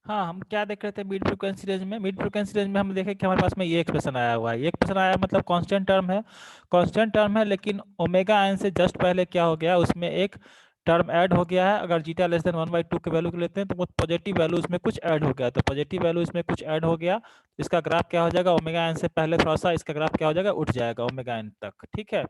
हाँ, हम क्या देख रहे थे मिड फ्रिक्वेंसी रेंज में? मिड फ्रिक्वेंसी रेंज में हम देखें कि हमारे पास में ये एक्सप्रेशन आया हुआ है। ये एक्सप्रेशन आया मतलब कांस्टेंट टर्म है, कांस्टेंट टर्म है, लेकिन ओमेगा एन से जस्ट पहले क्या हो गया, उसमें एक टर्म ऐड हो गया है। अगर जीटा लेस देन 1/2 के वैल्यू को लेते हैं तो वो पॉजिटिव वैल्यू उसमें कुछ ऐड हो गया, तो पॉजिटिव वैल्यू इसमें कुछ ऐड हो गया, इसका ग्राफ क्या हो जाएगा, ओमेगा एन से पहले थोड़ा सा इसका ग्राफ क्या हो जाएगा, उठ जाएगा ओमेगा एन तक। ठीक है,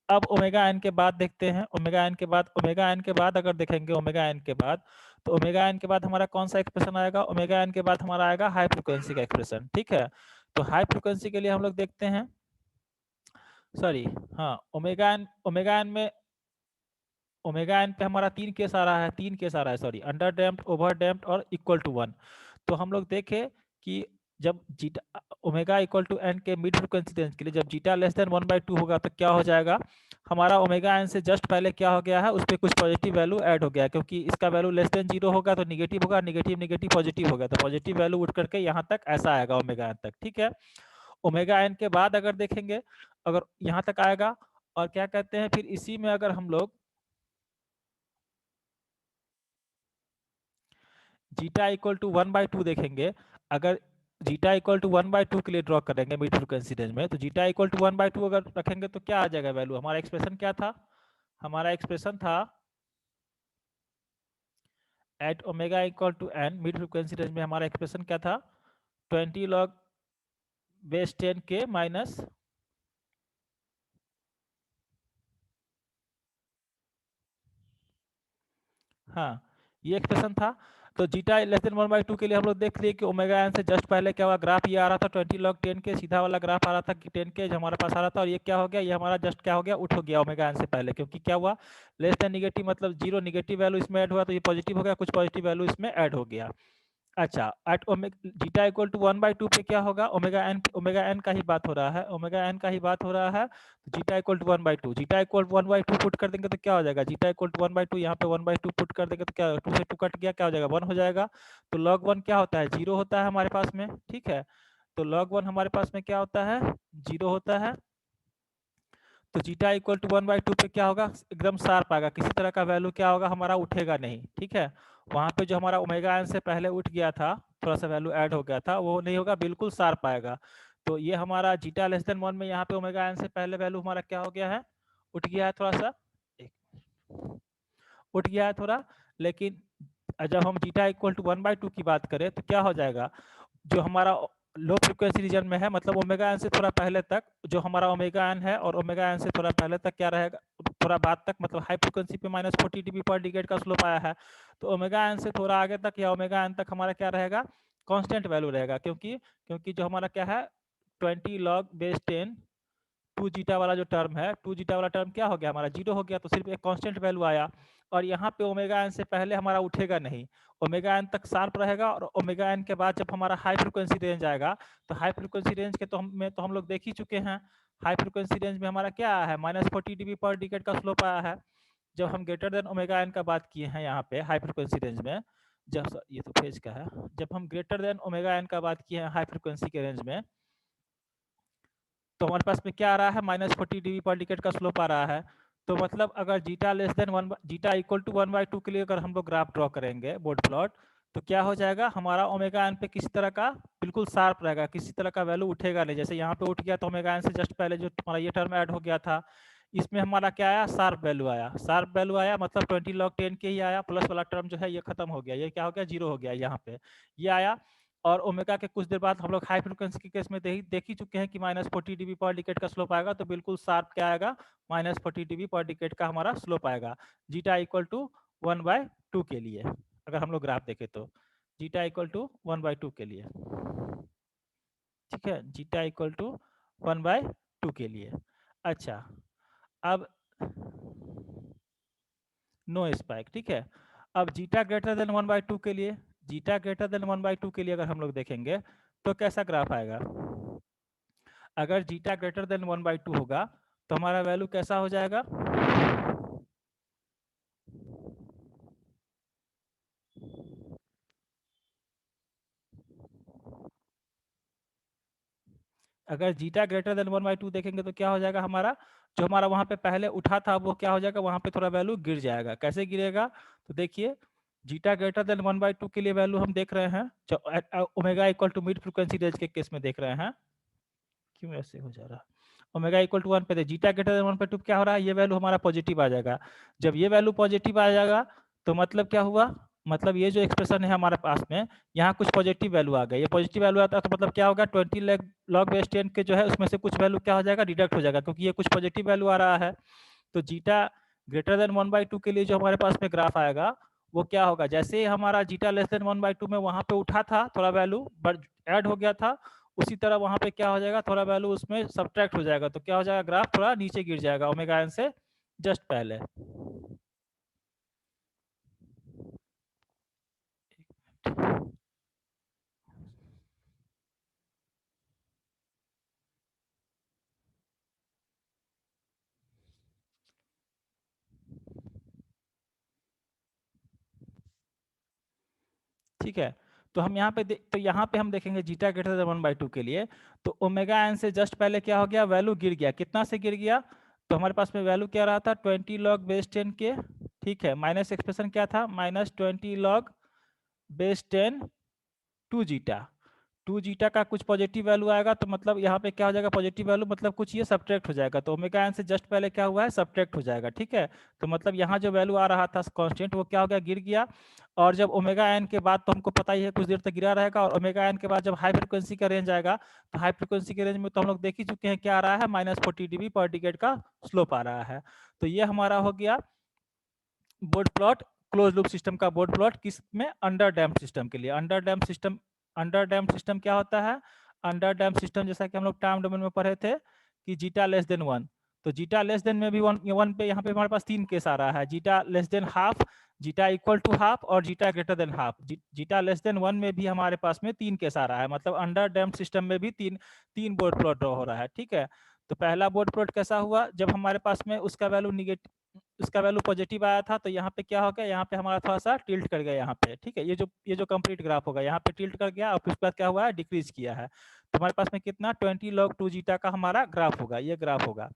अब ओमेगा एन के बाद देखते हैं, ओमेगा एन के बाद, ओमेगा एन के बाद अगर देखेंगे ओमेगा एन के बाद, तो ओमेगा एन के बाद हमारा कौन सा एक्सप्रेशन आएगा, ओमेगा एन के बाद हमारा आएगा हाई फ्रिक्वेंसी का एक्सप्रेशन। ठीक है, तो हाई फ्रिक्वेंसी के लिए हम लोग देखते हैं, सॉरी, हाँ, ओमेगा एन में, ओमेगा एन पे हमारा तीन केस आ रहा है, तीन केस आ रहा है, sorry, under damped, over damped और इक्वल टू 1। तो हम लोग देखें कि जब zeta omega equal to n के मिड फ्रिक्वेंसी रेंज के लिए जब जीटा लेस देन 1/2 होगा तो क्या हो जाएगा, हमारा ओमेगा एन से जस्ट पहले क्या हो गया है, उस पर कुछ पॉजिटिव वैल्यू ऐड हो गया है, क्योंकि इसका वैल्यू लेस देन 0 होगा तो निगेटिव होगा, निगेटिव निगेटिव पॉजिटिव होगा, तो पॉजिटिव वैल्यू उठ करके यहाँ तक ऐसा आएगा ओमेगा एन तक। ठीक है, ओमेगा एन के बाद अगर देखेंगे, अगर यहाँ तक आएगा, और क्या कहते हैं फिर इसी में अगर हम लोग जीटा इक्वल टू 1/2 देखेंगे, अगर जीटा इक्वल टू 1/2 के लिए ड्रॉ करेंगे मिड फ्रिक्वेंसी रेंज में, तो जीटा इक्वल टू 1/2 अगर रखेंगे तो क्या आ जाएगा वैल्यू, हमारा एक्सप्रेशन क्या था, हमारा एक्सप्रेशन था at omega equal to n, mid frequency range में हमारा एक्सप्रेशन क्या था, 20 log बेस 10 के माइनस, हाँ, ये एक्सप्रेशन था। तो जीटा लेस देन 1/2 के लिए हम लोग देख लिए कि ओमेगा एन से जस्ट पहले क्या हुआ, ग्राफ ये आ रहा था 20 log 10 के, सीधा वाला ग्राफ आ रहा था कि 10 के जो हमारे पास आ रहा था, और ये क्या हो गया, ये हमारा जस्ट क्या हो गया, उठ हो गया ओमेगा एन से पहले, क्योंकि क्या हुआ, लेस देन निगेटिव मतलब जीरो, निगेटिव वैल्यू इसमें ऐड हुआ तो ये पॉजिटिव हो गया, कुछ पॉजिटिव वैल्यू इसमें ऐड हो गया। अच्छा, एट जीटा इक्वल टू 1/2 पे क्या होगा, ओमेगा एन का ही बात हो रहा है, ओमेगा एन का ही बात हो रहा है, तो zeta equal to 1/2, zeta equal to 1/2 put कर देंगे तो क्या हो जाएगा, जीटा इक्वल टू 1/2, यहाँ पे 1/2 पुट कर देंगे तो क्या, 2 से 2 कट गया, क्या हो जाएगा, 1 हो जाएगा। तो log 1 क्या होता है, 0 होता है हमारे पास में। ठीक है, तो log 1 हमारे पास में क्या होता है, 0 होता है। तो जीटा इक्वल टू 1/2 पे क्या होगा, एकदम शार्प आएगा, किसी तरह का वैल्यू क्या होगा, हमारा उठेगा नहीं। ठीक है, वहाँ पे जो हमारा ओमेगा एन से पहले उठ गया था, थोड़ा सा वैल्यू ऐड हो गया था, वो नहीं होगा, बिल्कुल शार्प आएगा। तो ये हमारा जीटा लेस देन 1 में यहाँ पे ओमेगा एन से पहले वैल्यू हमारा क्या हो गया है, उठ गया है थोड़ा सा, उठ गया है थोड़ा, लेकिन जब हम जीटा इक्वल टू 1/2 की बात करें तो क्या हो जाएगा, जो हमारा लो फ्रिक्वेंसी रीजन में है, मतलब ओमेगा एन से थोड़ा पहले तक, जो हमारा ओमेगा एन है और ओमेगा एन से थोड़ा पहले तक क्या रहेगा, थोड़ा बाद तक, मतलब हाई फ्रिक्वेंसी पे -40 dB पर डिकेड का स्लोप आया है, तो ओमेगा एन से थोड़ा आगे तक या ओमेगा एन तक हमारा क्या रहेगा, कांस्टेंट वैल्यू रहेगा, क्योंकि क्योंकि जो हमारा क्या है 20 log बेस 10, 2 जीटा वाला जो टर्म है, 2 जीटा वाला टर्म क्या हो गया, हमारा 0 हो गया, तो सिर्फ एक कांस्टेंट वैल्यू आया, और यहाँ पे ओमेगा एन से पहले हमारा उठेगा नहीं, ओमेगा एन तक शार्प रहेगा, और ओमेगा एन के बाद जब हमारा हाई फ्रिक्वेंसी रेंज आएगा, तो हाई फ्रिक्वेंसी रेंज के तो हम लोग देख ही चुके हैं, हाई फ्रिक्वेंसी रेंज में हमारा क्या आया है, -40 dB पर डिकेड का स्लोप आया है। जब हम ग्रेटर देन ओमेगा एन का बात किए हैं यहाँ पे हाई फ्रिक्वेंसी रेंज में, जब ये तो फेज का है, जब हम ग्रेटर देन ओमेगा एन का बात किए हैं हाई फ्रिक्वेंसी के रेंज में, तो हमारे पास में क्या आ रहा है, -40 dB पर डिकेड का स्लोप आ रहा है। तो मतलब अगर zeta less than 1, zeta equal to 1/2 के लिए अगर हम लोग ग्राफ ड्रॉ करेंगे बोर्ड प्लॉट, तो क्या हो जाएगा, हमारा ओमेगा एन पे किसी तरह का बिल्कुल शार्प रहेगा, किसी तरह का वैल्यू उठेगा नहीं, जैसे यहाँ पे उठ गया तो ओमेगा एन से जस्ट पहले जो हमारा ये टर्म ऐड हो गया था, इसमें हमारा क्या आया, शार्प वैल्यू आया, शार्प वैल्यू आया मतलब 20 log 10 के ही आया, प्लस वाला टर्म जो है ये खत्म हो गया, ये क्या हो गया, 0 हो गया यहाँ पे, ये आया। और ओमेगा के कुछ देर बाद हम लोग हाई फ्रिक्वेंसी के केस में देख ही चुके हैं कि -40 dB पर डिकेड का स्लोप आएगा, तो बिल्कुल शार्प क्या आएगा, -40 dB पर डिकेड का हमारा स्लोप आएगा, जीटा इक्वल टू 1/2 के लिए, अगर हम लोग ग्राफ देखें तो जीटा इक्वल टू 1/2 के लिए। ठीक है, जीटा इक्वल टू 1/2 के लिए। अच्छा, अब नो स्पाइक। ठीक है, अब जीटा ग्रेटर देन 1/2 के लिए, जीटा ग्रेटर देन 1/2 के लिए अगर हम लोग देखेंगे तो कैसा ग्राफ आएगा, अगर जीटा ग्रेटर देन 1/2 होगा तो हमारा वैल्यू कैसा हो जाएगा, अगर जीटा ग्रेटर देन 1/2 देखेंगे तो क्या हो जाएगा, हमारा जो हमारा वहां पे पहले उठा था वो क्या हो जाएगा, वहां पे थोड़ा वैल्यू गिर जाएगा, कैसे गिरेगा, तो देखिए जीटा ग्रेटर देन 1/2 के लिए वैल्यू हम देख रहे हैं, omega equal to mid frequency range के केस में देख रहे हैं। क्यों ऐसे हो जा रहा है? ओमेगा इक्वल टू 1 पे जीटा ग्रेटर देन 1/2 क्या हो रहा है, ये वैल्यू हमारा पॉजिटिव आ जाएगा। जब ये वैल्यू पॉजिटिव आ जाएगा तो मतलब क्या हुआ, मतलब ये जो एक्सप्रेशन है हमारे पास में, यहाँ कुछ पॉजिटिव वैल्यू आ गया। ये पॉजिटिव वैल्यू आता है तो मतलब क्या होगा, 20 लॉग बेस 10 के जो है उसमें से कुछ वैल्यू क्या हो जाएगा, डिडक्ट हो जाएगा, क्योंकि ये कुछ पॉजिटिव वैल्यू आ रहा है। तो जीटा ग्रेटर देन 1/2 के लिए जो हमारे पास में ग्राफ आएगा वो क्या होगा, जैसे ही हमारा जीटा लेस देन 1/2 में वहां पे उठा था थोड़ा वैल्यू बट ऐड हो गया था, उसी तरह वहां पे क्या हो जाएगा, थोड़ा वैल्यू उसमें सब्ट्रैक्ट हो जाएगा, तो क्या हो जाएगा, ग्राफ थोड़ा नीचे गिर जाएगा ओमेगा एन से जस्ट पहले। ठीक है, तो हम यहाँ पे तो यहाँ पे हम देखेंगे जीटा ग्रेटर देन 1/2 के लिए, तो ओमेगा एन से जस्ट पहले क्या हो गया, वैल्यू गिर गया, कितना से गिर गया, तो हमारे पास में वैल्यू क्या रहा था, 20 लॉग बेस 10 के। ठीक है, माइनस एक्सप्रेशन क्या था, -20 log base 10 two zeta. Two zeta का कुछ पॉजिटिव वैल्यू आएगा तो मतलब यहाँ पे क्या हो जाएगा, पॉजिटिव वैल्यू मतलब कुछ ये सब्ट्रैक्ट हो जाएगा, तो ओमेगा एन से जस्ट पहले क्या हुआ है, सब्ट्रैक्ट हो जाएगा। ठीक है, तो मतलब यहाँ जो वैल्यू आ रहा था कांस्टेंट वो क्या हो गया, गिर गया। और जब ओमेगा एन के बाद तो हमको पता ही है कुछ देर तक गिरा रहेगा, और ओमेगा एन के बाद जब हाई फ्रिक्वेंसी का रेंज आएगा तो हाई फ्रिक्वेंसी के रेंज में तो हम लोग देख ही चुके हैं क्या आ रहा है, -40 dB पर डिकेड का स्लोप आ रहा है। तो ये हमारा हो गया board plot, close loop system का बोर्ड प्लॉट, किस में, अंडर डैम्प सिस्टम के लिए। अंडर डैम्प सिस्टम क्या होता है, अंडर डैम्प सिस्टम जैसा कि हम लोग टाइम डोमेन में पढ़े थे कि जीटा लेस देन 1, तो जीटा लेस देन में भी 1 पे यहाँ पे हमारे पास 3 केस आ रहा है, zeta less than half, zeta equal to half और zeta greater than half. Zeta less than 1 में भी हमारे पास में 3 केस आ रहा है, मतलब अंडर डैम्प सिस्टम में भी तीन तीन बोर्ड प्लॉट ड्रॉ हो रहा है। ठीक है, तो पहला बोर्ड प्लॉट कैसा हुआ, जब हमारे पास में उसका वैल्यू निगेटिव, उसका वैल्यू पॉजिटिव आया था, तो यहाँ पे क्या हो गया, यहाँ पे हमारा थोड़ा सा टिल्ट कर गया यहाँ पे। ठीक है, ये जो कंप्लीट ग्राफ होगा यहाँ पे टिल्ट कर गया, और फिर उसके बाद क्या हुआ है, डिक्रीज किया है, तो हमारे पास में कितना 20 log 2 जीटा का हमारा ग्राफ होगा, ये ग्राफ होगा।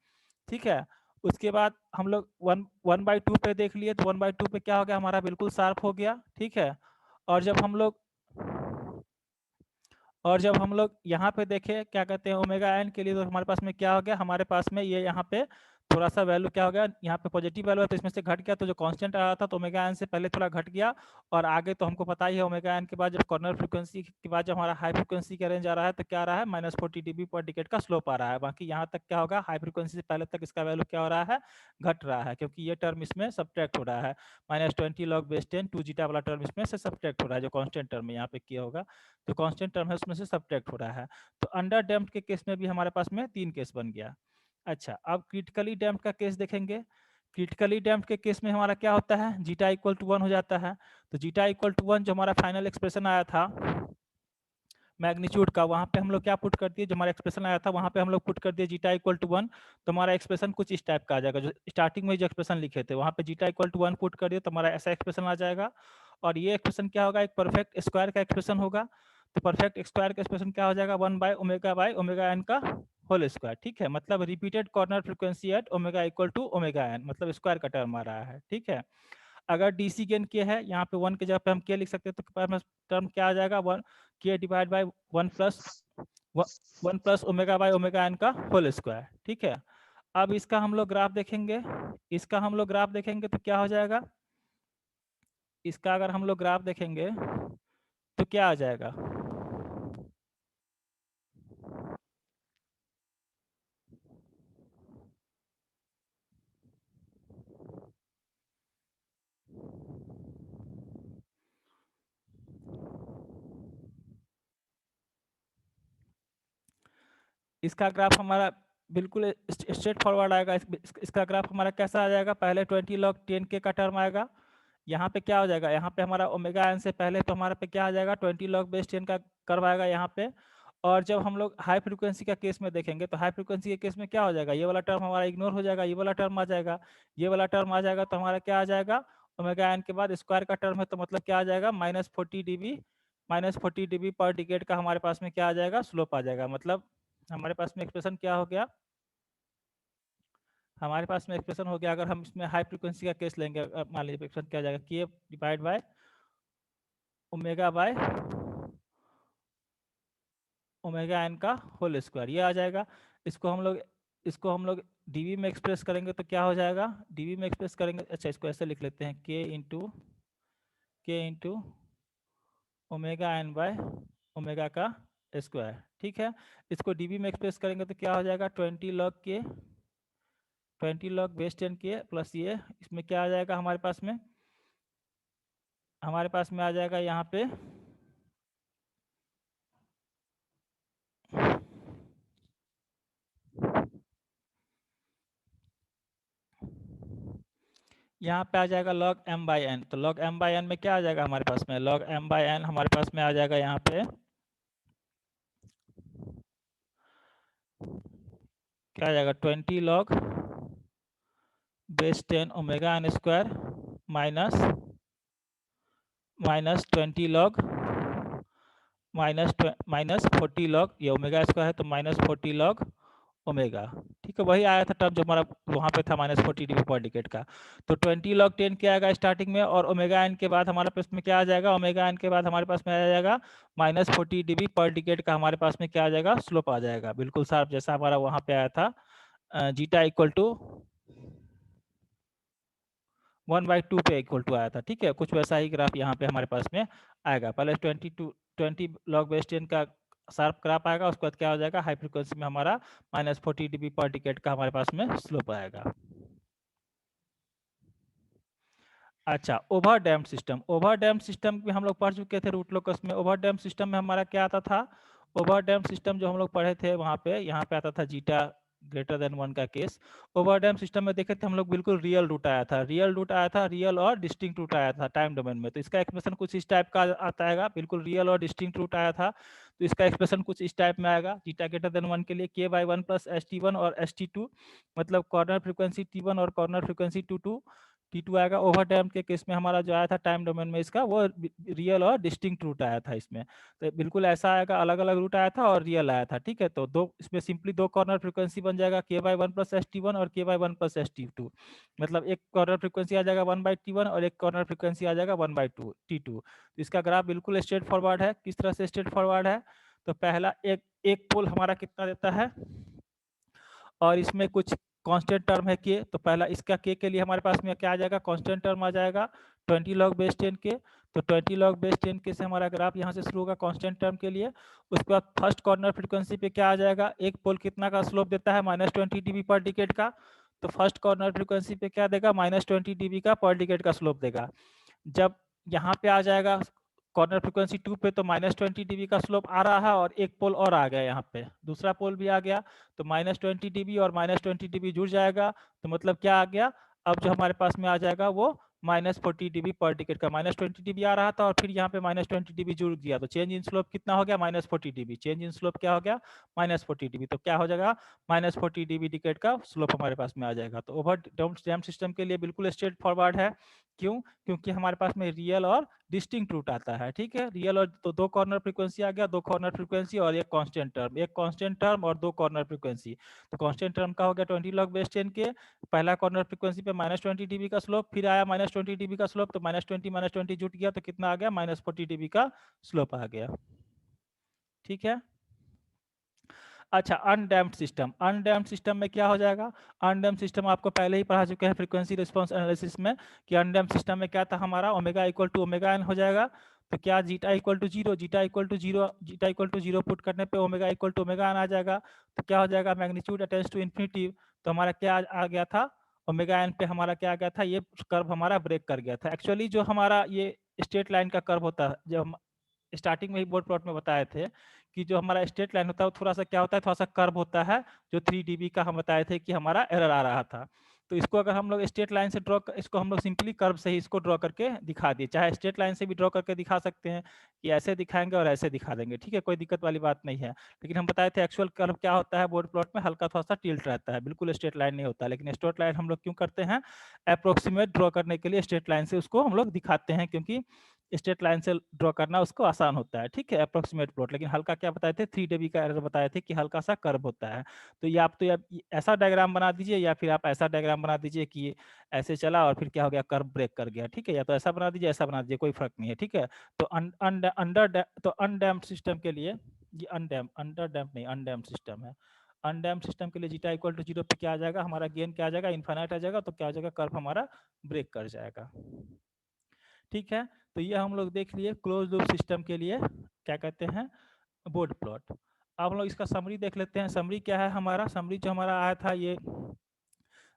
ठीक है, उसके बाद हम लोग 1/2 पे देख लिए, तो 1/2 पे क्या हो गया, हमारा बिल्कुल शार्प हो गया। ठीक है, और जब हम लोग यहाँ पे देखें क्या कहते हैं ओमेगा एन के लिए, तो हमारे पास में क्या हो गया, हमारे पास में ये यहाँ पे थोड़ा सा वैल्यू क्या हो गया, यहाँ पे पॉजिटिव वैल्यू है तो इसमें से घट गया, तो जो कांस्टेंट आ रहा था तो ओमेगा एन से पहले थोड़ा घट गया, और आगे तो हमको पता ही है ओमेगा एन के बाद जब कॉर्नर फ्रीक्वेंसी के बाद जब हमारा हाई फ्रीक्वेंसी का रेंज आ रहा है तो क्या आ रहा है, -40 dB पर डिकेड का स्लोप आ रहा है। बाकी यहाँ तक क्या होगा, हाई फ्रीक्वेंसी से पहले तक इसका वैल्यू क्या हो रहा है, घट रहा है, क्योंकि ये टर्म इसमें सब्ट्रैक्ट हो रहा है, -20 log बेस 10 2 जीटा वाला टर्म इसमें से सब्ट्रैक्ट हो रहा है, जो कॉन्स्टेंट टर्म यहाँ पे किया होगा, तो कांस्टेंट टर्म है उसमें से सब्ट्रैक्ट हो रहा है। तो अंडर डैम्प्ड के केस में भी हमारे पास में 3 केस बन गया। अच्छा, अब क्रिटिकली डैम्प्ड का केस देखेंगे। क्रिटिकली डैम्प्ड के केस में हमारा क्या होता है, जीटा इक्वल टू 1 हो जाता है, तो जीटा इक्वल टू 1 जो हमारा फाइनल एक्सप्रेशन आया था मैग्नीट्यूड का, वहाँ पे हम लोग क्या पुट कर दिए, जो हमारा एक्सप्रेशन आया था वहाँ पे हम लोग पुट कर दिए जीटा इक्वल टू 1, तो हमारा एक्सप्रेशन कुछ इस टाइप का आ जाएगा, जो स्टार्टिंग में जो एक्सप्रेशन लिखे थे वहाँ पे जीटा इक्वल टू 1 पुट कर दिए तो हमारा ऐसा एक्सप्रेशन आ जाएगा। और ये एक्सप्रेशन क्या होगा, एक परफेक्ट स्क्वायर का एक्सप्रेशन होगा, तो परफेक्ट स्क्वायर का एक्सप्रेशन क्या हो जाएगा, 1/ओमेगा एन का होल स्क्वायर। ठीक है, मतलब repeated corner frequency at omega equal to omega n, मतलब स्क्वायर का टर्म आ रहा है। ठीक है, अगर डीसी गेन के है, यहाँ पे 1 के जगह पे हम के लिख सकते हैं, तो टर्म क्या आ जाएगा, 1 के divide by 1 plus omega by omega n का होल स्क्वायर। ठीक है, अब इसका हम लोग ग्राफ देखेंगे, तो क्या हो जाएगा, इसका अगर हम लोग ग्राफ देखेंगे तो क्या आ जाएगा, इसका ग्राफ हमारा बिल्कुल स्ट्रेट फॉरवर्ड आएगा। इसका ग्राफ हमारा कैसा आ जाएगा, पहले 20 log 10 के का टर्म आएगा, यहाँ पे क्या हो जाएगा, यहाँ पे हमारा ओमेगा एन से पहले तो हमारा पे क्या आ जाएगा, 20 log बेस 10 का कर्व आएगा यहाँ पे। और जब हम लोग हाई फ्रीक्वेंसी का केस में देखेंगे तो हाई फ्रीक्वेंसी के केस में क्या हो जाएगा, ये वाला टर्म हमारा इग्नोर हो जाएगा, ये वाला टर्म आ जाएगा, ये वाला टर्म आ जाएगा, तो हमारा क्या आ जाएगा, ओमेगा एन के बाद स्क्वायर का टर्म है तो मतलब क्या आ जाएगा, -40 dB पर डिकेड का हमारे पास में क्या आ जाएगा, स्लोप आ जाएगा। मतलब हमारे पास में एक्सप्रेशन क्या हो गया, अगर हम इसमें हाई फ्रीक्वेंसी का केस लेंगे, मान लीजिए एक्सप्रेशन क्या आ जाएगा, के divide by omega by omega n का होल स्क्वायर, ये आ जाएगा। इसको हम लोग डीवी में एक्सप्रेस करेंगे तो क्या हो जाएगा, डीवी में एक्सप्रेस करेंगे, अच्छा इसको ऐसे लिख लेते हैं, के into omega n by omega का स्क्वायर, ठीक है। इसको डीवी में एक्सप्रेस करेंगे तो क्या हो जाएगा, 20 log बेस 10 के प्लस ये, इसमें क्या आ जाएगा हमारे पास में, आ जाएगा यहाँ पे आ जाएगा log m बाई एन। तो log m बाई एन में क्या आ जाएगा हमारे पास में, log m बाई एन हमारे पास में आ जाएगा यहाँ पे क्या आ जाएगा, 20 log base 10 omega n square minus 20 log minus 40 log, ये ओमेगा स्क्वायर है तो माइनस 40 log ओमेगा, ठीक है। वही आया था टर्म जो हमारा वहाँ पे था माइनस 40 dB पर डिकेट का। तो 20 log 10 क्या आएगा स्टार्टिंग में, और ओमेगा एन के बाद हमारे पास में क्या आ जाएगा, ओमेगा एन के बाद हमारे पास में आ जाएगा माइनस 40 dB पर डिकेट का हमारे पास में क्या आ जाएगा, स्लोप आ जाएगा, बिल्कुल साफ जैसा हमारा वहाँ पे आया था। जीटा इक्वल टू 1/2 पे इक्वल टू आया था, ठीक है। कुछ वैसा ही ग्राफ यहाँ पे हमारे पास में आएगा। पहले 20 log बेस 10 का शार्प ग्राफ आएगा, उसके बाद क्या हो जाएगा, हाई फ्रिक्वेंसी में हमारा माइनस 40 dB पर डिकेट का हमारे पास में स्लोप आएगा। अच्छा, ओवर डैम्ड सिस्टम में हम लोग पढ़ चुके थे रूट लोकस में। ओवर डैम्ड सिस्टम में हमारा क्या आता था, ओवर डैम्ड सिस्टम जो हम लोग पढ़े थे वहाँ पे, यहाँ पे आता था जीटा ग्रेटर देन 1 का केस। ओवर डैम्ड सिस्टम में देखे थे हम लोग, बिल्कुल रियल रूट आया था, रियल और डिस्टिंक्ट रूट आया था टाइम डोमेन में। तो इसका एक्सप्रेशन कुछ इस टाइप का आता है, बिल्कुल रियल और डिस्टिंक्ट रूट आया था, तो इसका एक्सप्रेशन कुछ इस टाइप में आएगा, जीटा ग्रेटर देन 1 के लिए k/1 प्लस ST1 और ST2, मतलब कॉर्नर फ्रिक्वेंसी T1 और कॉर्नर फ्रिक्वेंसी T2 आएगा। ओवर डैम्प के केस में हमारा जो आया था टाइम डोमेन में, इसका वो रियल और डिस्टिंक्ट रूट आया था इसमें। तो बिल्कुल ऐसा आएगा, अलग अलग रूट आया था और रियल आया था, ठीक है। तो दो इसमें सिंपली दो कॉर्नर फ्रिक्वेंसी बन जाएगा, k/1 प्लस ST1 और k/1 प्लस ST2, मतलब एक कॉर्नर फ्रिक्वेंसी आ जाएगा 1/T1 और एक कॉर्नर फ्रिक्वेंसी आ जाएगा 1/2 T2। तो इसका ग्राफ बिल्कुल स्ट्रेट फॉरवर्ड है। किस तरह से स्ट्रेट फॉरवर्ड है, तो पहला एक पोल हमारा कितना देता है, और इसमें कुछ कांस्टेंट टर्म है के, तो पहला इसका के लिए हमारे पास में क्या आ जाएगा, कांस्टेंट टर्म आ जाएगा 20 log बेस 10 के। तो 20 log बेस 10 के से हमारा ग्राफ यहाँ से शुरू होगा कांस्टेंट टर्म के लिए। उसके बाद फर्स्ट कॉर्नर फ्रीक्वेंसी पे क्या आ जाएगा, एक पोल कितना का स्लोप देता है, माइनस 20 dB पर डिकेट का। तो फर्स्ट कॉर्नर फ्रीक्वेंसी पे क्या देगा, माइनस 20 dB का पर डिकेट का स्लोप देगा। जब यहाँ पे आ जाएगा कॉर्नर फ्रीक्वेंसी 2 पे, तो माइनस 20 dB का स्लोप आ रहा है, और एक पोल और आ गया, यहाँ पे दूसरा पोल भी आ गया, तो माइनस 20 dB और माइनस 20 dB जुड़ जाएगा। तो मतलब क्या आ गया, अब जो हमारे पास में आ जाएगा वो माइनस 40 dB पर डिकेट का, माइनस 20 dB आ रहा था और फिर यहाँ पे माइनस 20 dB जुड़ गया, तो चेंज इन स्लोप कितना हो गया, minus 40 dB। Change in slope क्या हो गया, माइनस 40 dB। तो क्या हो जाएगा, माइनस 40 dB डिकेट का स्लोप हमारे पास में आ जाएगा। तो ओवर डैम्प्ड सिस्टम के लिए बिल्कुल स्ट्रेट फॉरवर्ड है। क्यों, क्योंकि हमारे पास में रियल और डिस्टिंक्ट रूट आता है, ठीक है। रियल और तो दो कॉर्नर फ्रीक्वेंसी आ गया, दो कॉर्नर फ्रीक्वेंसी और एक कांस्टेंट टर्म और दो कॉर्नर फ्रीक्वेंसी। तो कांस्टेंट टर्म का हो गया 20 log बेस 10 के, पहला कॉर्नर फ्रीक्वेंसी पे माइनस 20 dB का स्लोप, फिर आया माइनस 20 dB का स्लोप, तो माइनस 20 जुट गया, तो कितना आ गया, माइनस 40 dB का स्लोप आ गया, ठीक है। अच्छा, अनडैम्प्ड सिस्टम में क्या हो जाएगा, अनडैम्प्ड सिस्टम आपको पहले ही पढ़ा चुके हैं फ्रीक्वेंसी रिस्पांस एनालिसिस में, कि अनडैम्प्ड सिस्टम में क्या था हमारा, omega equal to omega n हो जाएगा। तो क्या zeta equal to zero put करने पे omega equal to omega n आ जाएगा। तो क्या हो जाएगा, मैग्नीट्यूड अटेंड्स टू इन्फिनिटी। तो हमारा क्या आ गया था, ओमेगा एन पे हमारा क्या आ गया था, ये कर्व हमारा ब्रेक कर गया था। एक्चुअली जो हमारा ये स्ट्रेट लाइन का कर्व होता है, जो हम स्टार्टिंग में ही बोर्ड प्लॉट में बताए थे, कि जो हमारा स्ट्रेट लाइन होता है वो थोड़ा सा क्या होता है, थोड़ा सा कर्व होता है, जो 3 dB का हम बताए थे कि हमारा एरर आ रहा था। तो इसको अगर हम लोग स्ट्रेट लाइन से इसको हम लोग सिंपली कर्व से ही इसको ड्रॉ करके दिखा दिए, चाहे स्ट्रेट लाइन से भी ड्रॉ करके दिखा सकते हैं, कि ऐसे दिखाएंगे और ऐसे दिखा देंगे, ठीक है, कोई दिक्कत वाली बात नहीं है। लेकिन हम बताए थे एक्चुअल कर्व क्या होता है, बोर्ड प्लॉट में हल्का थोड़ा सा टिल्ट रहता है, बिल्कुल स्ट्रेट लाइन नहीं होता। लेकिन स्ट्रेट लाइन हम लोग क्यों करते हैं, अप्रोक्सीमेट ड्रॉ करने के लिए स्ट्रेट लाइन से उसको हम लोग दिखाते हैं, क्योंकि स्ट्रेट लाइन से ड्रॉ करना उसको आसान होता है, ठीक है, अप्रोक्सीमेट प्लॉट। लेकिन हल्का क्या बताए थे, 3 dB का एरर बताए थे कि हल्का सा कर्व होता है। तो ये आप ऐसा डायग्राम बना दीजिए, या फिर आप ऐसा डायग्राम बना दीजिए कि ऐसे चला और फिर क्या हो गया, कर्व ब्रेक कर गया, ठीक है। या तो ऐसा बना दीजिए, ऐसा बना दीजिए, कोई फर्क नहीं है, ठीक है। तो अनडैम्प्ड सिस्टम के लिए, ये अंडर डैम्प नहीं, अनडैम्प्ड सिस्टम है। अनडैम्प्ड सिस्टम के लिए जीटा इक्वल टू 0 पे क्या आ जाएगा, हमारा गेन क्या आ जाएगा, इन्फाइनाइट आ जाएगा। तो क्या हो जाएगा, कर्व हमारा ब्रेक कर जाएगा, ठीक है। तो ये हम लोग देख लिए क्लोज लूप सिस्टम के लिए क्या कहते हैं, बोर्ड प्लॉट। अब हम लोग इसका समरी देख लेते हैं। समरी क्या है हमारा, समरी जो हमारा आया था, ये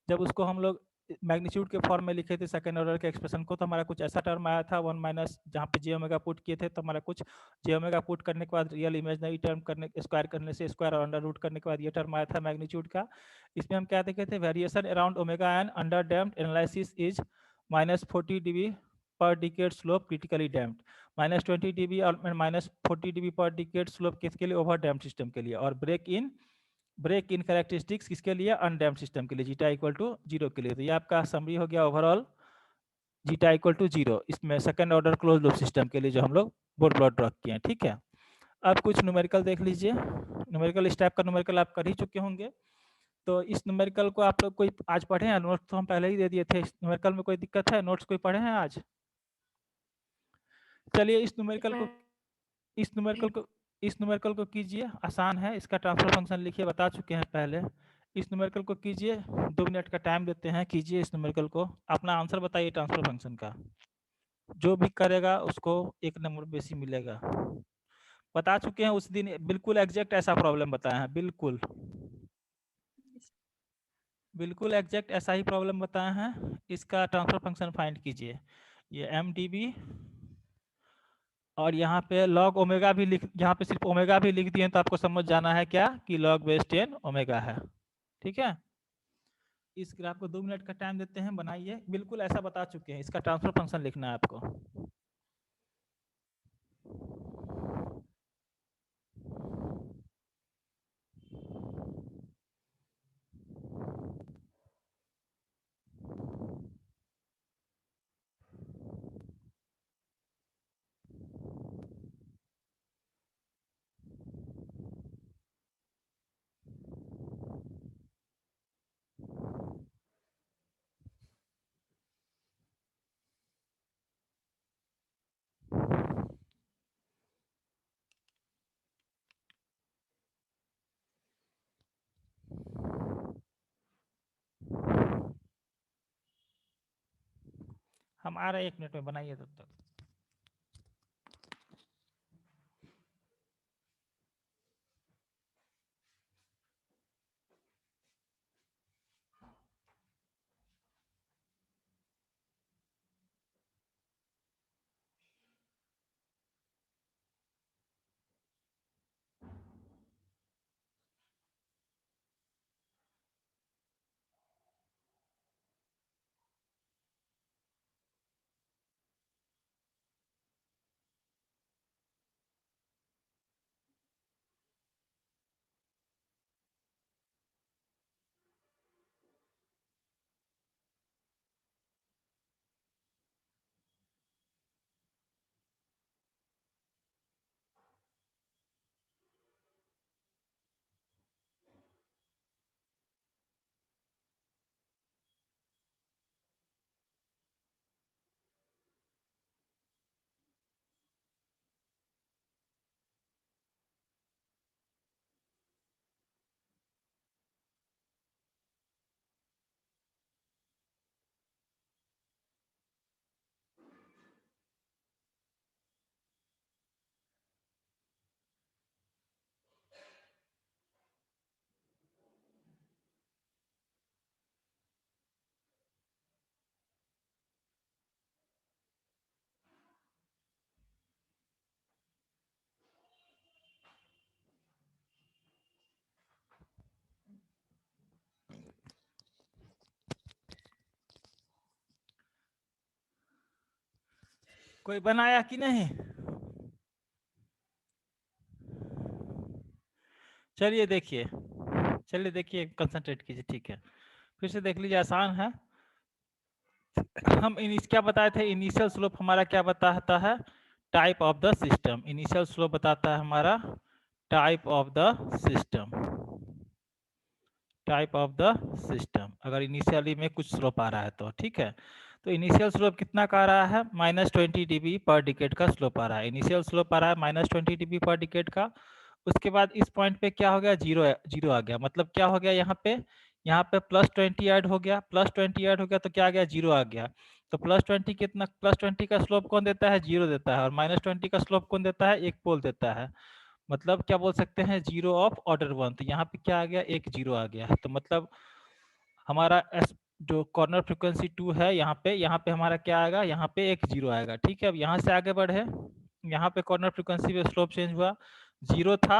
जब उसको हम लोग मैग्नीट्यूड के फॉर्म में लिखे थे सेकंड ऑर्डर के एक्सप्रेशन को, तो हमारा कुछ ऐसा टर्म आया था 1 माइनस, जहाँ पे जे ओमेगा पुट किए थे, तो हमारा कुछ जे ओमेगा पुट करने के बाद रियल इमेजनरी टर्म करने, स्क्वायर करने से स्क्वायर और अंडर रूट करने के बाद ये टर्म आया था मैग्नीट्यूड का। इसमें हम क्या देखे थे, variation around omega n under damped analysis is -40 dB per decade slope critically damped, -20 dB और -40 dB पर डिकेड स्लोप किसके लिए, ओवर डैम्प्ड सिस्टम के लिए। और ब्रेक इन कैरेक्टरिस्टिक्स किसके लिए, अनडैम्प्ड सिस्टम के लिए, जीटा इक्वल टू 0 के लिए। तो ये आपका समरी हो गया ओवरऑल जीटा इक्वल टू 0, इसमें second order close loop system के लिए जो हम लोग बोर्ड प्लॉट ड्रॉ किए हैं, ठीक है। अब कुछ न्यूमेरिकल देख लीजिए। न्यूमेरिकल इस टाइप का न्यूमेरिकल आप कर ही चुके होंगे। तो इस न्यूमेरिकल को आप लोग कोई आज पढ़े हैं, नोट्स तो हम पहले ही दे दिए थे। इस न्यूमेरिकल में कोई दिक्कत है, नोट्स कोई पढ़े हैं आज? चलिए इस न्यूमेरिकल को कीजिए, आसान है। इसका ट्रांसफर फंक्शन लिखिए, बता चुके हैं पहले। इस न्यूमेरिकल को कीजिए, 2 मिनट का टाइम देते हैं, कीजिए इस न्यूमेरिकल को। अपना आंसर बताइए ट्रांसफर फंक्शन का, जो भी करेगा उसको 1 नंबर बेसी मिलेगा। बता चुके हैं उस दिन, बिल्कुल एग्जैक्ट ऐसा प्रॉब्लम बताया है, बिल्कुल बिल्कुल एग्जैक्ट ऐसा ही प्रॉब्लम बताया है। इसका ट्रांसफर फंक्शन फाइंड कीजिए, ये mdv, और यहाँ पे log ओमेगा भी लिख, यहाँ पे सिर्फ ओमेगा भी लिख दिए तो आपको समझ जाना है क्या कि log बेस 10 ओमेगा है, ठीक है। इस ग्राफ को 2 मिनट का टाइम देते हैं, बनाइए। बिल्कुल ऐसा बता चुके हैं, इसका ट्रांसफर फंक्शन लिखना है आपको। हम आ रहे हैं 1 मिनट में, बनाइए तब तक। कोई बनाया कि नहीं? चलिए देखिए, चलिए देखिए, कंसंट्रेट कीजिए, ठीक है। फिर से देख लीजिए, आसान है। हम क्या बताए थे, इनिशियल स्लोप हमारा क्या बताता है, type of the system. Initial slope बताता है हमारा type of the system, type of the system, अगर इनिशियली में कुछ स्लोप आ रहा है तो, ठीक है। तो इनिशियल स्लोप कितना का आ रहा है, -20 dB पर डिकेड का स्लोप आ रहा है। इनिशियल स्लोप आ रहा है -20 dB पर डिकेड का। उसके बाद इस पॉइंट पे क्या हो गया, जीरो जीरो आ गया। मतलब क्या हो गया यहाँ पे +20 ऐड हो गया, +20 ऐड हो गया तो क्या आ गया, जीरो आ गया। तो +20 कितना, +20 का स्लोप कौन देता है, जीरो देता है। और -20 का स्लोप कौन देता है, एक पोल देता है। मतलब क्या बोल सकते हैं, जीरो ऑफ ऑर्डर 1। तो यहाँ पे क्या आ गया, एक जीरो आ गया। तो मतलब हमारा एस जो कॉर्नर फ्रीक्वेंसी 2 है, यहाँ पे हमारा क्या आएगा, यहाँ पे एक जीरो आएगा। ठीक है, अब यहाँ से आगे बढ़े, यहाँ पे कॉर्नर फ्रीक्वेंसी पे स्लोप चेंज हुआ, जीरो था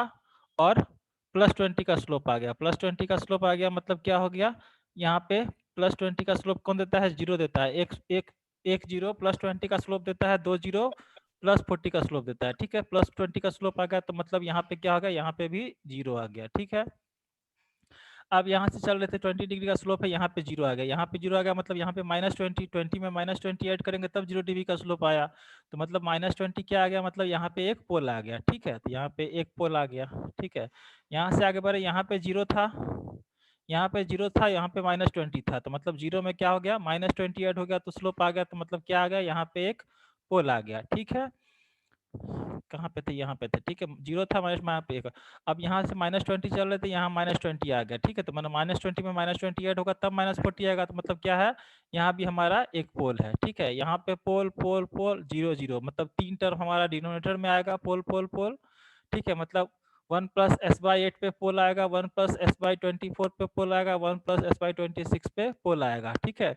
और +20 का स्लोप आ गया। +20 का स्लोप आ गया मतलब क्या हो गया, यहाँ पे +20 का स्लोप कौन देता है, जीरो देता है। एक जीरो, +20 का स्लोप देता है, दो जीरो, +40 का स्लोप देता है। ठीक है, +20 का स्लोप आ गया तो मतलब यहाँ पे क्या होगा, यहाँ पे भी जीरो आ गया। ठीक है, अब यहाँ से चल रहे थे 20 डिग्री का स्लोप है, यहाँ पे जीरो आ गया। यहाँ पे जीरो आ गया मतलब यहाँ पे -20, 20 में -20 ऐड करेंगे तब 0 डिग्री का स्लोप आया। तो मतलब -20 क्या आ गया, मतलब यहाँ पे एक पोल आ गया। ठीक है, तो यहाँ पे एक पोल आ गया। ठीक है, यहाँ से आगे बढ़े, यहाँ पे जीरो था, यहाँ पे जीरो था, यहाँ पे -20 था। तो मतलब जीरो में क्या हो गया, -20 ऐड हो गया तो स्लोप आ गया। तो मतलब क्या आ गया, यहाँ पे एक पोल आ गया। ठीक है, कहाँ पे थे, यहाँ पे थे। ठीक है, जीरो था, माइनस यहाँ पे एक। अब यहाँ से -20 चल रहे थे, यहाँ -20 आ गया। ठीक है, तो मतलब -20 में -20 ऐड होगा तब -40 आएगा। तो मतलब क्या है, यहाँ भी हमारा एक पोल है। ठीक है, यहाँ पे पोल पोल पोल जीरो जीरो, मतलब तीन टर्म हमारा डिनोमिनेटर में आएगा, पोल पोल पोल। ठीक है, मतलब 1 + s/8 पे पोल आएगा, 1 + s/24 पे पोल आएगा, 1 + s/26 पे पोल आएगा। ठीक है,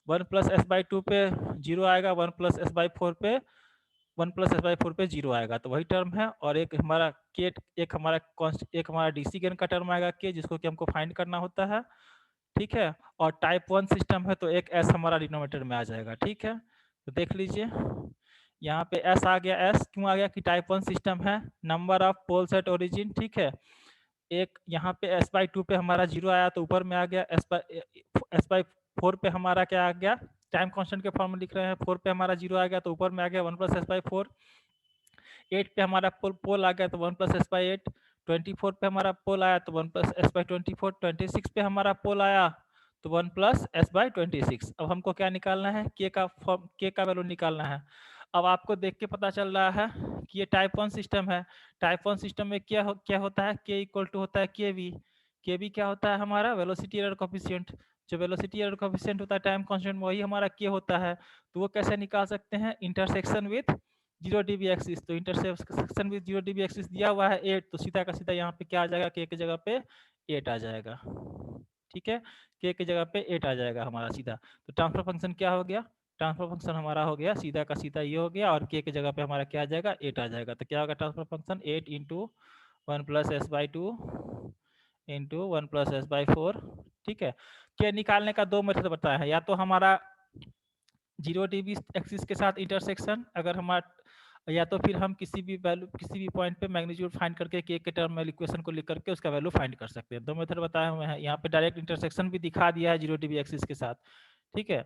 1 + s/2 पे जीरो आएगा, 1 + s/4 पे 1 + s/4 पे जीरो आएगा। तो वही टर्म है। और एक हमारा के, एक हमारा डीसी गेन का टर्म आएगा के, जिसको कि हमको फाइंड करना होता है। ठीक है, और टाइप 1 सिस्टम है तो एक एस हमारा डिनोमिनेटर में आ जाएगा। ठीक है, तो देख लीजिए यहाँ पे एस आ गया। एस क्यों आ गया कि टाइप 1 सिस्टम है, number of poles at origin. ठीक है, एक यहाँ पे s/2 पे हमारा जीरो आया तो ऊपर में आ गया, s/4 पे हमारा क्या आ गया, टाइम कांस्टेंट के फॉर्म में लिख रहे हैं, 4 पे हमारा जीरो आ गया तो ऊपर में आ गया 1 + s/4। 8 पे हमारा पोल आ गया तो 1 + s/8। 24 पे हमारा पोल आया तो 1 + s/24। 26 पे हमारा पोल आया तो 1 + s/26। अब हमको क्या निकालना है, के का वैल्यू निकालना है। अब आपको देख के पता चल रहा है कि ये टाइप 1 सिस्टम है। टाइप 1 सिस्टम में क्या होता है, के इक्वल टू होता है केवी। केवी क्या होता है, हमारा वेलोसिटी एरर कोफिशिएंट। जो वेलोसिटी एरर कोफिशिएंट होता है टाइम कांस्टेंट, वही हमारा के होता है। तो वो कैसे निकाल सकते हैं, इंटरसेक्शन विथ 0 dB एक्सिस। तो इंटरसेक्शन विद 0 dB एक्सिस दिया हुआ है 8, तो सीधा का सीधा यहाँ पे क्या आ जाएगा, के की जगह पे 8 आ जाएगा। ठीक है, के की जगह पे 8 आ जाएगा हमारा सीधा। तो ट्रांसफर फंक्शन क्या हो गया, ट्रांसफर फंक्शन हमारा हो गया सीधा का सीधा ये हो गया, और के की जगह पे हमारा क्या आ जाएगा, 8 आ जाएगा। तो क्या होगा ट्रांसफर फंक्शन, 8 × 1 + s/2 × 1 + s/4। ठीक है, के निकालने का दो मेथड बताया है, या तो हमारा 0 dB एक्सिस के साथ इंटरसेक्शन, अगर हमारा, या तो फिर हम किसी भी वैल्यू, किसी भी पॉइंट पे मैग्नीट्यूड फाइंड करके के टर्म में इक्वेशन को लिख करके उसका वैल्यू फाइंड कर सकते हैं। दो मेथड बताए हुए हैं, यहाँ पे डायरेक्ट इंटरसेक्शन भी दिखा दिया है 0 dB एक्सिस के साथ। ठीक है,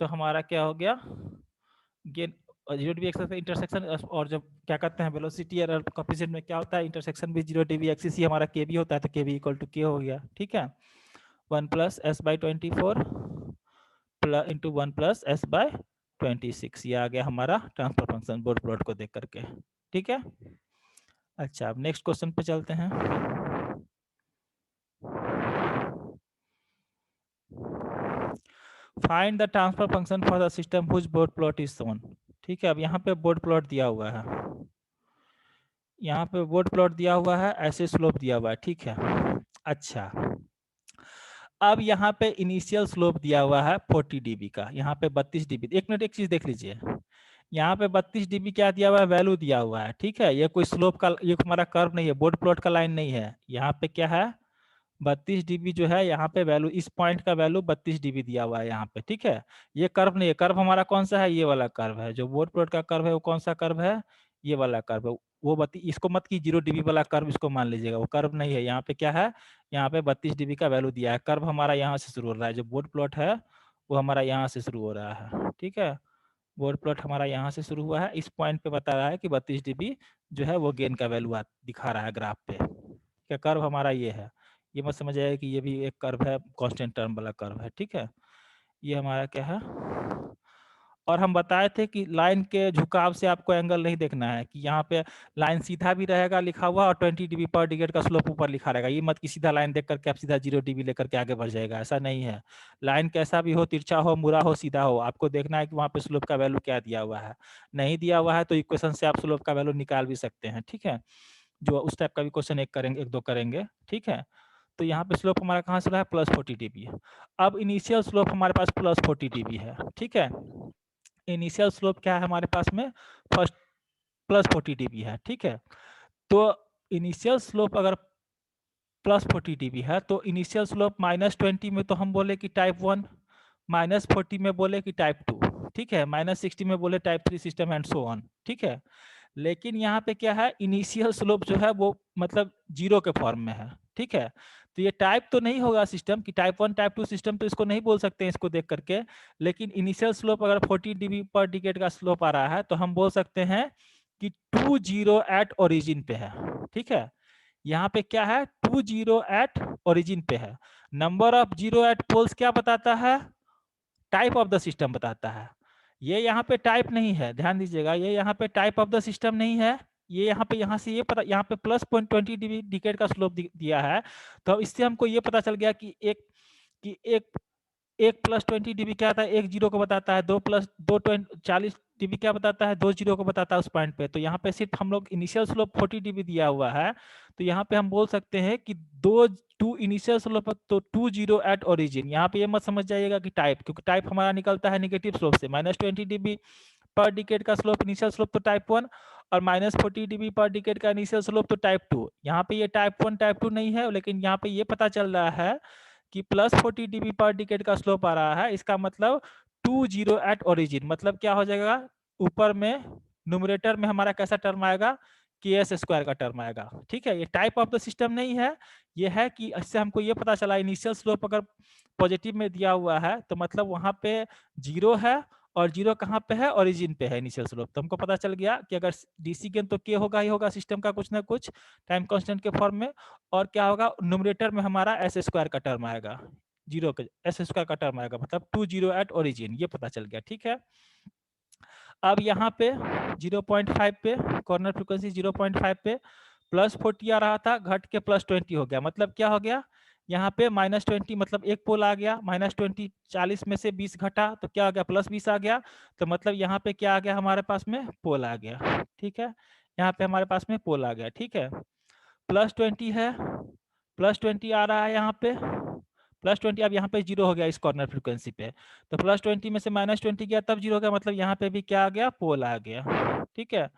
तो हमारा क्या हो गया, गेन 0 dB एक्सिस इंटरसेक्शन, और जब क्या कहते हैं वेलोसिटी एरर कोएफिशिएंट में क्या होता है, इंटरसेक्शन भी 0 dB एक्सिस ही हमारा के भी होता है, तो के भी इक्वल टू के हो गया। ठीक है, 1 + s/24 इंटू 1 + s/26, ये आ गया हमारा ट्रांसफर फंक्शन बोर्ड प्लॉट को देख करके। ठीक है, अच्छा अब नेक्स्ट क्वेश्चन पे चलते हैं। Find the transfer function for the system whose board plot is shown. ठीक है, अब यहाँ पे बोर्ड प्लॉट दिया हुआ है, यहाँ पे बोर्ड प्लॉट दिया हुआ है, ऐसे स्लोप दिया हुआ है। ठीक है, अच्छा अब यहाँ पे इनिशियल स्लोप दिया हुआ है 40 dB का, यहाँ पे 32 dB। एक मिनट, एक चीज देख लीजिए, यहाँ पे 32 dB क्या दिया हुआ है, वैल्यू दिया हुआ है। ठीक है, ये कोई स्लोप का, ये हमारा कर्व नहीं है, बोर्ड प्लॉट का लाइन नहीं है। यहाँ पे क्या है, 32 dB जो है यहाँ पे वैल्यू, इस पॉइंट का वैल्यू 32 dB दिया हुआ है यहाँ पे। ठीक है, ये कर्व नहीं है, कर्व हमारा कौन सा है, ये वाला कर्व है। जो बोर्ड प्लॉट का कर्व है वो कौन सा कर्व है, ये वाला कर्व है। वो इसको मत की 0 dB वाला कर्व, इसको मान लीजिएगा, वो कर्व नहीं है। यहाँ पे क्या है, यहाँ पे 32 dB का वैल्यू दिया है। कर्व हमारा यहाँ से शुरू हो रहा है, जो बोर्ड प्लॉट है वो हमारा यहाँ से शुरू हो रहा है, ठीक है। बोर्ड प्लॉट हमारा यहाँ से शुरू हुआ है, इस पॉइंट पे बता रहा है कि 32 dB जो है वो गेन का वैल्यू दिखा रहा है ग्राफ पे। क्या कर्व हमारा ये है, ये मत समझ आए कि ये भी एक कर्व है, कांस्टेंट टर्म वाला कर्व है, ठीक है। ये हमारा क्या है, और हम बताए थे कि लाइन के झुकाव से आपको एंगल नहीं देखना है, कि यहाँ पे लाइन सीधा भी रहेगा लिखा हुआ और 20 dB पर डिकेट का स्लोप ऊपर लिखा रहेगा। ये मत कि सीधा लाइन देख करके आप सीधा 0 dB लेकर के आगे बढ़ जाएगा, ऐसा नहीं है। लाइन कैसा भी हो, तिरछा हो, मुड़ा हो, सीधा हो, आपको देखना है कि वहाँ पे स्लोप का वैल्यू क्या दिया हुआ है। नहीं दिया हुआ है तो इक्वेशन से आप स्लोप का वैल्यू निकाल भी सकते हैं, ठीक है। जो उस टाइप का भी क्वेश्चन एक दो करेंगे, ठीक है। तो यहाँ पे स्लोप हमारा कहाँ से रहा है, +40 dB। अब इनिशियल स्लोप हमारे पास +40 dB है, ठीक है। इनिशियल स्लोप क्या है हमारे पास में, फर्स्ट +40 dB है, ठीक है। तो इनिशियल स्लोप अगर +40 dB है तो इनिशियल स्लोप -20 में तो हम बोले कि टाइप 1, -40 में बोले कि टाइप 2, ठीक है, -60 में बोले type 3 system and so on, ठीक है। लेकिन यहाँ पे क्या है, इनिशियल स्लोप जो है वो मतलब 0 के फॉर्म में है, ठीक है। तो ये टाइप तो नहीं होगा सिस्टम कि टाइप 1 टाइप 2 सिस्टम, तो इसको नहीं बोल सकते हैं इसको देख करके। लेकिन इनिशियल स्लोप अगर 40 dB पर डिकेट का स्लोप आ रहा है तो हम बोल सकते हैं कि 20 एट ओरिजिन पे है, ठीक है। यहाँ पे क्या है, 20 एट ओरिजिन पे है। नंबर ऑफ 0 एट पोल्स क्या बताता है, टाइप ऑफ द सिस्टम बताता है। ये यहाँ पे टाइप नहीं है, ध्यान दीजिएगा, ये यहाँ पे टाइप ऑफ द सिस्टम नहीं है। ये यहाँ से ये पता, यहाँ पे +20 dB डिकेट का स्लोप दिया है। तो इससे हमको ये पता चल गया कि एक +20 dB क्या आता है, एक 0 को बताता है, 40 dB क्या बताता है, 2 0 को बताता है उस पॉइंट पे। तो यहाँ पे सिर्फ हम लोग इनिशियल स्लोप 40 dB दिया हुआ है, तो यहाँ पे हम बोल सकते हैं कि 2 इनिशियल स्लोप तो 20 एट ओरिजिन। यहाँ पे ये मत समझ जाइएगा कि टाइप, क्योंकि टाइप हमारा निकलता है नेगेटिव स्लोप से। -20 dB पर डिकेट का स्लोप इनिशियल स्लोप तो टाइप 1, और -40 dB पर डिकेट का इनिशियल स्लोप तो टाइप 2। यहाँ पे ये टाइप 1 टाइप 2 नहीं है, लेकिन यहाँ पे ये पता चल रहा है कि +40 dB पर डिकेट का स्लोप आ रहा है। इसका मतलब 20 एट ओरिजिन, मतलब क्या हो जाएगा, ऊपर में न्यूमरेटर में हमारा कैसा टर्म आएगा, KS² का टर्म आएगा, ठीक है। ये टाइप ऑफ द सिस्टम नहीं है, ये है कि इससे हमको ये पता चला इनिशियल स्लोप अगर पॉजिटिव में दिया हुआ है तो मतलब वहां पे 0 है, और 0 कहाँ पे है, ओरिजिन पे है इनिशियल स्लोप। तो हमको पता चल गया कि अगर डीसी गेन तो के होगा ही होगा सिस्टम का कुछ ना कुछ टाइम कांस्टेंट के फॉर्म में, और क्या होगा, न्यूमरेटर में हमारा S² का टर्म आएगा, 0 का S² का टर्म आएगा, मतलब 20 एट ओरिजिन, ये पता चल गया, ठीक है। अब यहाँ पे 0.5 पे कॉर्नर फ्रीक्वेंसी 0.5 पे +40 आ रहा था, घट के +20 हो गया। मतलब क्या हो गया, यहाँ पे -20 मतलब एक पोल आ गया, -20 40 में से 20 घटा तो क्या आ गया, +20 आ गया। तो मतलब यहाँ पे क्या आ गया, हमारे पास में पोल आ गया, ठीक है। यहाँ पे हमारे पास में पोल आ गया, ठीक है। +20 है, +20 आ रहा है यहाँ पे, +20 अब यहाँ पे 0 हो गया इस कॉर्नर फ्रीक्वेंसी पे। तो +20 में से -20 गया तब 0 हो गया, मतलब यहाँ पे भी क्या आ गया, पोल आ गया, ठीक है।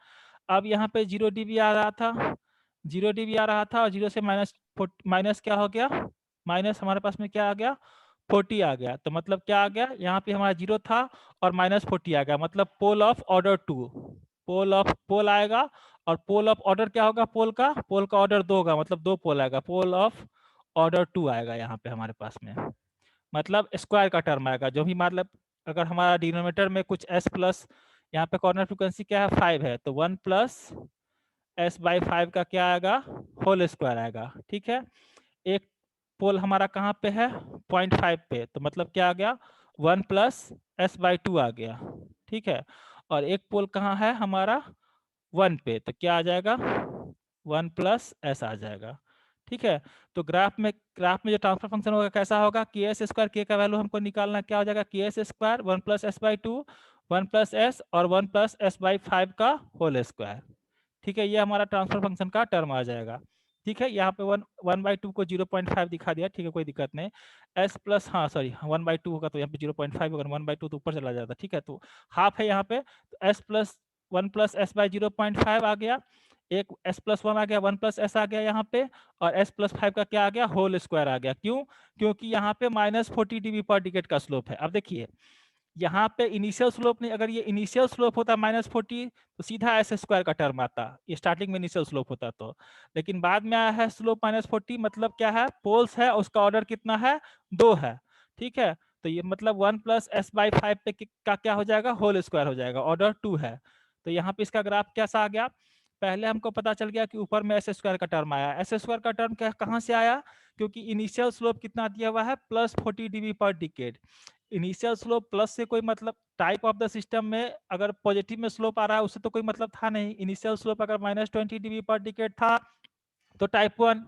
अब यहाँ पे 0 dB आ रहा था, 0 dB आ रहा था, और 0 से माइनस क्या हो गया, माइनस हमारे पास में क्या आ गया, 40 आ गया। तो मतलब क्या आ गया, यहाँ पे हमारा 0 था और -40 आ गया, मतलब पोल ऑफ ऑर्डर 2, पोल आएगा। और पोल ऑफ ऑर्डर क्या होगा, पोल का ऑर्डर 2 होगा, मतलब 2 पोल आएगा, पोल ऑफ ऑर्डर 2 आएगा यहाँ पे हमारे पास में। मतलब स्क्वायर का टर्म आएगा, जो भी मतलब अगर हमारा डिनोमिनेटर में कुछ s प्लस, यहाँ पे कॉर्नर फ्रीक्वेंसी क्या है, 5 है, तो 1 + s/5 का क्या आएगा, होल स्क्वायर आएगा, ठीक है। एक पोल हमारा कहाँ पे है, 0.5 पे, तो मतलब क्या आ गया, 1 + s/2 आ गया, ठीक है। और एक पोल कहाँ है हमारा, 1 पे, तो क्या आ जाएगा, 1 + s आ जाएगा, ठीक है। तो ग्राफ में जो ट्रांसफर फंक्शन होगा कैसा होगा, KS² के का वैल्यू हमको निकालना, क्या हो जाएगा, KS² 1 + s/2, 1 + s और 1 + s/5 का होल स्क्वायर, ठीक है। ये हमारा ट्रांसफर फंक्शन का टर्म आ जाएगा, ठीक है। यहाँ पे 1/2 को 0.5 दिखा दिया, ठीक है, कोई दिक्कत नहीं। s प्लस, हाँ सॉरी, 1/2 होगा तो यहाँ पे 0.5 होगा, 1/2 तो ऊपर चला जाता, ठीक है। तो हाफ है यहाँ पे, तो s प्लस 1 + s/0.5 आ गया, एक s+1 आ गया, 1 + s आ गया यहाँ पे, और s+5 का क्या आ गया, होल स्क्वायर आ गया। क्यों, क्योंकि यहाँ पे -40 dB पर डिकेट का स्लोप है। अब देखिए यहाँ पे इनिशियल स्लोप नहीं, अगर ये इनिशियल स्लोप होता -40 तो सीधा s² का टर्म आता, ये स्टार्टिंग में इनिशियल स्लोप होता तो। लेकिन बाद में आया है स्लोप -40, मतलब क्या है, पोल्स है उसका ऑर्डर कितना है, 2 है, ठीक है। तो ये मतलब 1 प्लस एस बाई 5 पे का क्या हो जाएगा, होल स्क्वायर हो जाएगा, ऑर्डर 2 है। तो यहाँ पे इसका ग्राफ कैसा आ गया, पहले हमको पता चल गया कि ऊपर में एस स्क्वायर का टर्म आया, एस स्क्वायर का टर्म कहाँ से आया, क्योंकि इनिशियल स्लोप कितना दिया हुआ है, plus 40 dB per decade. Initial slope plus से कोई मतलब, टाइप ऑफ द सिस्टम में अगर पॉजिटिव में स्लोप आ रहा है उससे तो कोई मतलब था नहीं। इनिशियल स्लोप अगर -20 dB पर डिकेड था तो टाइप 1,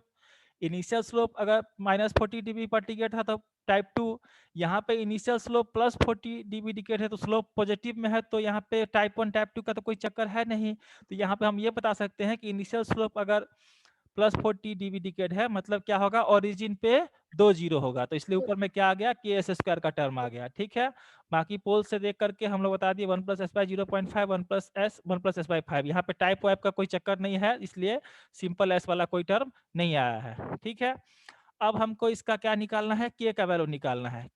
इनिशियल स्लोप अगर -40 dB पर डिकेड था तो टाइप 2। यहाँ पे initial slope plus 40 dB decade है तो स्लोप पॉजिटिव में है, तो यहाँ पे टाइप 1 टाइप 2 का तो कोई चक्कर है नहीं। तो यहाँ पे हम ये बता सकते हैं कि इनिशियल स्लोप अगर प्लस 40 dB डिकेड है, मतलब क्या होगा, ओरिजिन पे 2 जीरो होगा, तो इसलिए ऊपर में क्या आ गया, के एस स्क्वायर का टर्म आ गया। ठीक है, बाकी पोल से देख करके हम लोग बता दिए 1 plus S by 0.5, 1 plus S 1 plus S by 5। यहाँ पे टाइप वाइप का कोई चक्कर नहीं है, इसलिए सिंपल एस वाला कोई टर्म नहीं आया है। ठीक है, अब हमको इसका क्या निकालना है, के का वैल्यू निकालना है।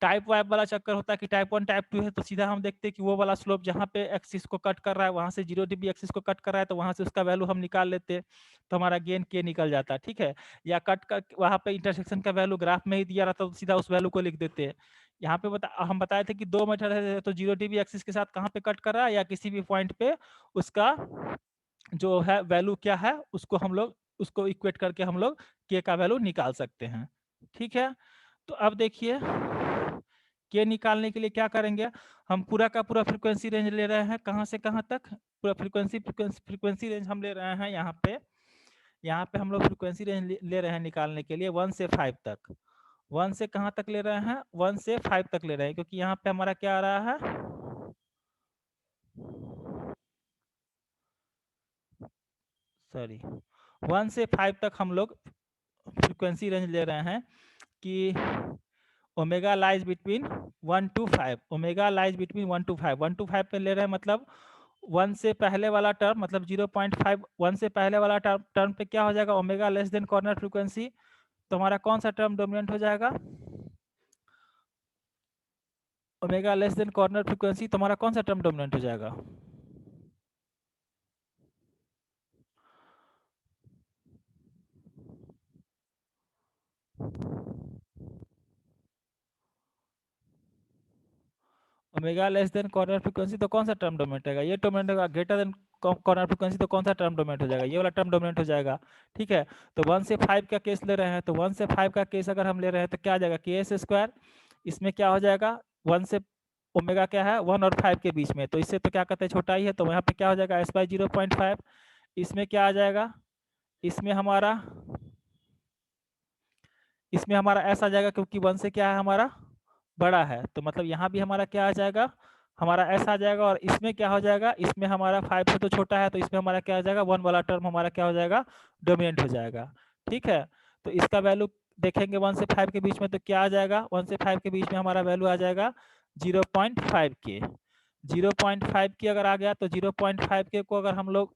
टाइप वाइप वाला चक्कर होता है कि टाइप 1 टाइप 2 है तो सीधा हम देखते हैं कि वो वाला स्लोप जहाँ पे एक्सिस को कट कर रहा है वहां से 0 dB एक्सिस को कट कर रहा है, तो वहां से उसका वैल्यू हम निकाल लेते हैं, तो हमारा गेन के निकल जाता है। ठीक है, या कट कर वहां पे इंटरसेक्शन का वैल्यू ग्राफ में ही दिया रहता तो सीधा उस वैल्यू को लिख देते हैं। यहाँ पे हम बताए थे कि 2 मेथड है, तो 0 dB एक्सिस के साथ कहाँ पे कट कर रहा है या किसी भी पॉइंट पे उसका जो है वैल्यू क्या है उसको हम लोग उसको इक्वेट करके हम लोग के का वैल्यू निकाल सकते हैं। ठीक है, तो अब देखिए के निकालने के लिए क्या करेंगे, हम पूरा का पूरा फ्रीक्वेंसी रेंज ले रहे हैं, कहाँ से कहाँ तक, पूरा फ्रीक्वेंसी रेंज हम ले रहे हैं। यहाँ पे हम लोग फ्रीक्वेंसी रेंज ले रहे हैं निकालने के लिए 1 से 5 तक। 1 से कहाँ तक ले रहे हैं, 1 से 5 तक ले रहे हैं, क्योंकि यहाँ पे हमारा क्या आ रहा है, सॉरी 1 से 5 तक हम लोग फ्रीक्वेंसी रेंज ले रहे हैं कि omega lies between 1 to 5, omega lies between 1 to 5, 1 to 5 पे ले रहे हैं, मतलब 1 से पहले वाला टर्म मतलब 0.5, 1 से पहले वाला टर्म पे क्या हो जाएगा, omega less than corner frequency, तो हमारा कौन सा टर्म डोमिनेंट हो जाएगा, omega less than corner frequency, तो हमारा कौन सा टर्म डोमिनेंट हो जाएगा, omega less than corner frequency, तो कौन सा टर्म डोमिनेंट होगा, ये डोमिनेंट होगा। ग्रेटर देन कॉर्नर फ्रीक्वेंसी, तो कौन सा टर्म डोमिनेंट हो जाएगा, ये वाला टर्म डोमिनेंट हो जाएगा। ठीक है, तो 1 से 5 का केस ले रहे हैं, तो 1 से 5 का केस अगर हम ले रहे हैं तो क्या आ जाएगा, के एस स्क्वायर, इसमें क्या हो जाएगा, 1 से ओमेगा क्या है 1 और 5 के बीच में, तो इससे तो क्या कहते हैं छोटा ही है, तो यहाँ पे क्या हो जाएगा एस बाई 0.5, इसमें क्या आ जाएगा, इसमें हमारा एस आ जाएगा, क्योंकि 1 से क्या है हमारा बड़ा है, तो मतलब यहाँ भी हमारा क्या आ जाएगा, हमारा एस आ जाएगा, और इसमें क्या हो जाएगा, इसमें हमारा 5 से तो छोटा है, तो इसमें हमारा क्या आ जाएगा, 1 वाला टर्म हमारा क्या हो जाएगा, डोमिनेंट हो जाएगा। ठीक है, तो इसका वैल्यू देखेंगे 1 से 5 के बीच में, तो क्या आ जाएगा, 1 से 5 के बीच में हमारा वैल्यू आ जाएगा 0.5 के। 0.5 की अगर आ गया तो 0.5 के को अगर हम लोग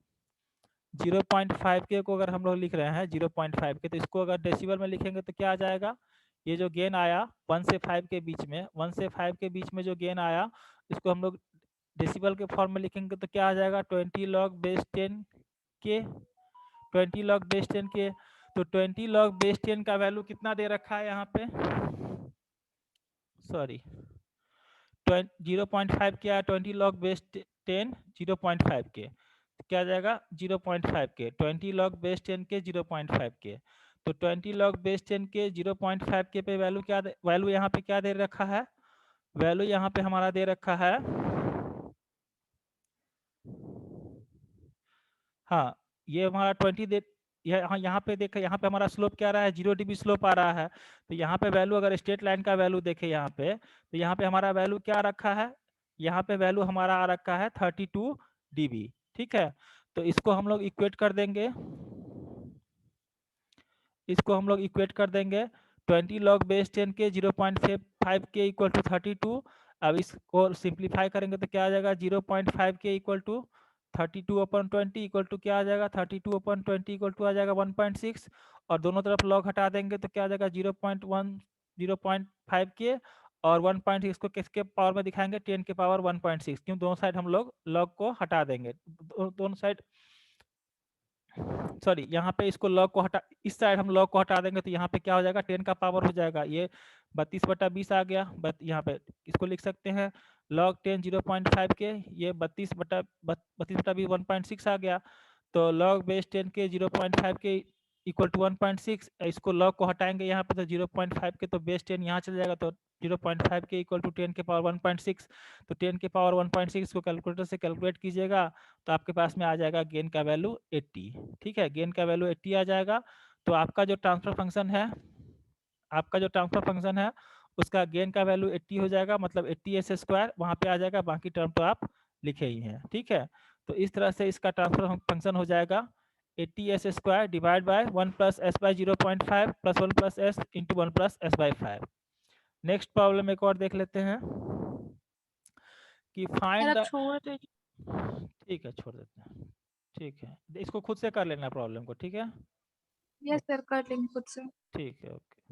0.5 के को अगर हम लोग लिख रहे हैं 0.5 के, तो इसको अगर डेसिबल में लिखेंगे तो क्या आ जाएगा, ये जो गेन आया 1 से 5 के बीच में, 1 से 5 के बीच में जो गेन आया इसको हम लोग डेसिबल के फॉर्म में लिखेंगे तो क्या आ जाएगा 20 लॉग बेस 10 के, 20 लॉग बेस 10 के। तो 20 लॉग बेस 10 का वैल्यू कितना दे रखा है यहाँ पे, सॉरी 0.5 क्या है, 20 लॉग बेस 10 0.5 के, क्या आ जाएगा 0.5 के, 20 लॉग बेस 10 के 0.5 के, तो 20 लॉग बेस 10 के 0.5 के पे वैल्यू क्या वैल्यू यहाँ पे क्या दे रखा है, वैल्यू यहाँ पे हमारा दे रखा है, हाँ ये हमारा 20 दे, यहाँ पे देखे, यहाँ पे हमारा स्लोप क्या आ रहा है 0 dB स्लोप आ रहा है, तो यहाँ पे वैल्यू अगर स्ट्रेट लाइन का वैल्यू देखे यहाँ पे, तो यहाँ पे हमारा वैल्यू क्या रखा है, यहाँ पे वैल्यू हमारा आ रखा है 32 dB। ठीक है, तो इसको हम लोग इक्वेट कर देंगे, इसको हम लोग इक्वेट कर देंगे 20 लॉग बेस 10 के 0.5 के इक्वल टू 32। अब इसको सिंप्लीफाई करेंगे तो क्या आ जाएगा 0.5 के इक्वल टू 32/20 इक्वल टू क्या आ जाएगा 32/20 इक्वल टू आ जाएगा 1.6, और दोनों तरफ लॉग हटा देंगे तो क्या आ जाएगा 0.1 0.5 के, और 1.6 को किसके पावर में दिखाएंगे 10 के पावर 1.6, क्यों दोनों साइड हम लोग लॉग को हटा देंगे, दोनों साइड सॉरी यहाँ पे इसको लॉग को हटा, इस साइड हम लॉग को हटा देंगे तो यहाँ पे क्या हो जाएगा 10 का पावर हो जाएगा, ये 32/20 आ गया। बट यहाँ पे इसको लिख सकते हैं log 10 0.5 के, ये 32/20 1.6 आ गया। तो log बेस 10 के 0.5 के इक्वल टू 1.6, इसको log को हटाएंगे यहाँ पे तो 0.5 के, तो बेस 10 यहाँ चल जाएगा, तो 0.5 के इक्वल टू 10 के पावर 1.6, तो 10 के पावर 1.6 को कैलकुलेटर से कैलकुलेट कीजिएगा तो आपके पास में आ जाएगा गेन का वैल्यू 80। ठीक है, गेन का वैल्यू 80 आ जाएगा। तो आपका जो ट्रांसफर फंक्शन है, आपका जो ट्रांसफर फंक्शन है उसका गेन का वैल्यू 80 हो जाएगा, मतलब 80s² वहाँ पे आ जाएगा, बाकी टर्म तो आप लिखे ही हैं। ठीक है, तो इस तरह से इसका ट्रांसफर फंक्शन हो जाएगा 80s² divide by 1 + s/0.5 + 1 + s × 1 + s/5। Next problem एक और देख लेते हैं कि फाइंड द, छोड़ दे। ठीक है छोड़ देते हैं, ठीक है इसको खुद से कर लेना प्रॉब्लम को। ठीक है, यस सर, कर लेंगे खुद से। ठीक है, ओके।